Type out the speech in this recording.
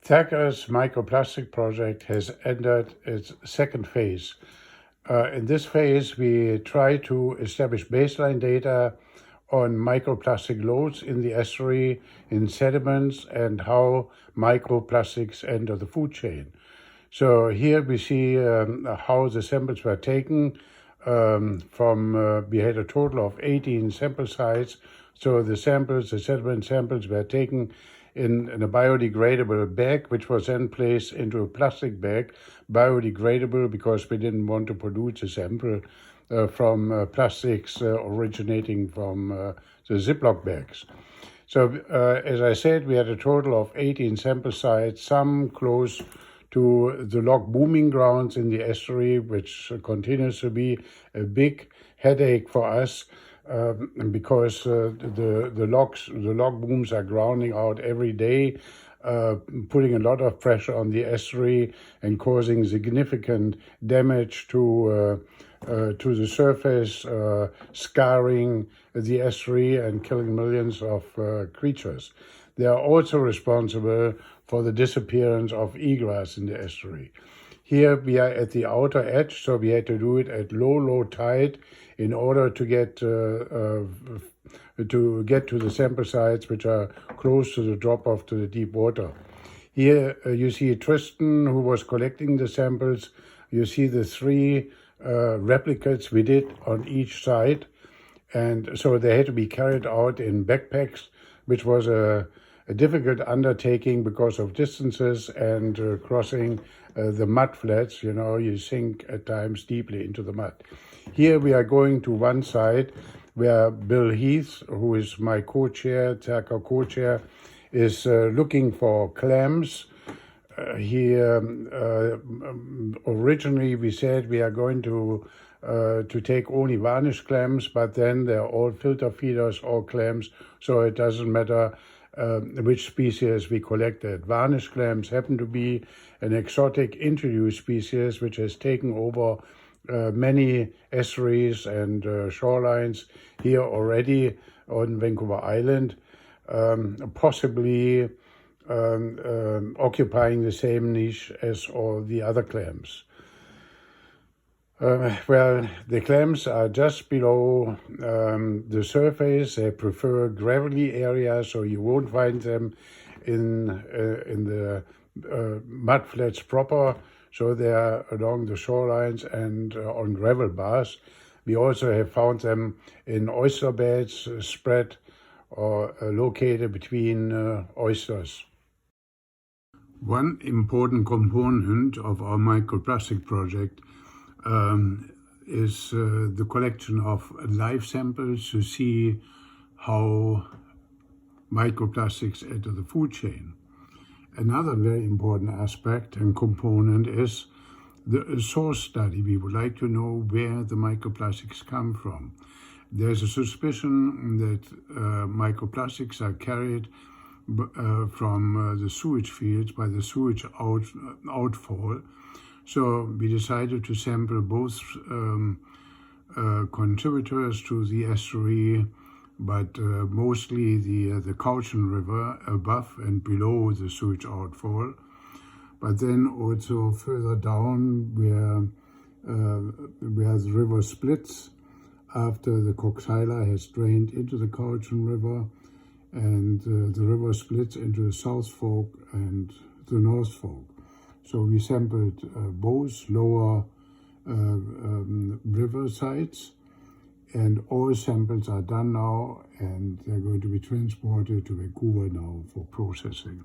CERCA's Microplastic Project has entered its second phase. In this phase, we try to establish baseline data on microplastic loads in the estuary, in sediments, and how microplastics enter the food chain. So here we see how the samples were taken we had a total of 18 sample sites. So the sediment samples were taken in a biodegradable bag, which was then placed into a plastic bag, biodegradable because we didn't want to pollute the sample from plastics originating from the Ziploc bags. So as I said, we had a total of 18 sample sites, some close to the log booming grounds in the estuary, which continues to be a big headache for us. Because the log booms are grounding out every day, putting a lot of pressure on the estuary and causing significant damage to the surface, scarring the estuary and killing millions of creatures. They are also responsible for the disappearance of egrets in the estuary. Here we are at the outer edge, so we had to do it at low tide in order to get to the sample sites which are close to the drop-off to the deep water. Here you see Tristan, who was collecting the samples. You see the three replicates we did on each side, and so they had to be carried out in backpacks, which was a difficult undertaking because of distances and crossing the mud flats. You know, you sink at times deeply into the mud. Here we are going to one side where Bill Heath, who is my co-chair, CERCA co-chair, is looking for clams. Originally we said we are going to take only varnish clams, but then they're all filter feeders, all clams, so it doesn't matter which species we collected. Varnish clams happen to be an exotic introduced species which has taken over many estuaries and shorelines here already on Vancouver Island, possibly occupying the same niche as all the other clams. Well, the clams are just below the surface. They prefer gravelly areas, so you won't find them in the mud flats proper. So they are along the shorelines and on gravel bars. We also have found them in oyster beds spread or located between oysters. One important component of our microplastic project is the collection of live samples to see how microplastics enter the food chain. Another very important aspect and component is the source study. We would like to know where the microplastics come from. There's a suspicion that microplastics are carried from the sewage fields by the sewage outfall. So we decided to sample both contributors to the estuary, but mostly the Cowichan River above and below the sewage outfall. But then also further down where the river splits after the Koksilah has drained into the Cowichan River, and the river splits into the South Fork and the North Fork. So we sampled both lower river sites, and all samples are done now, and they're going to be transported to Vancouver now for processing.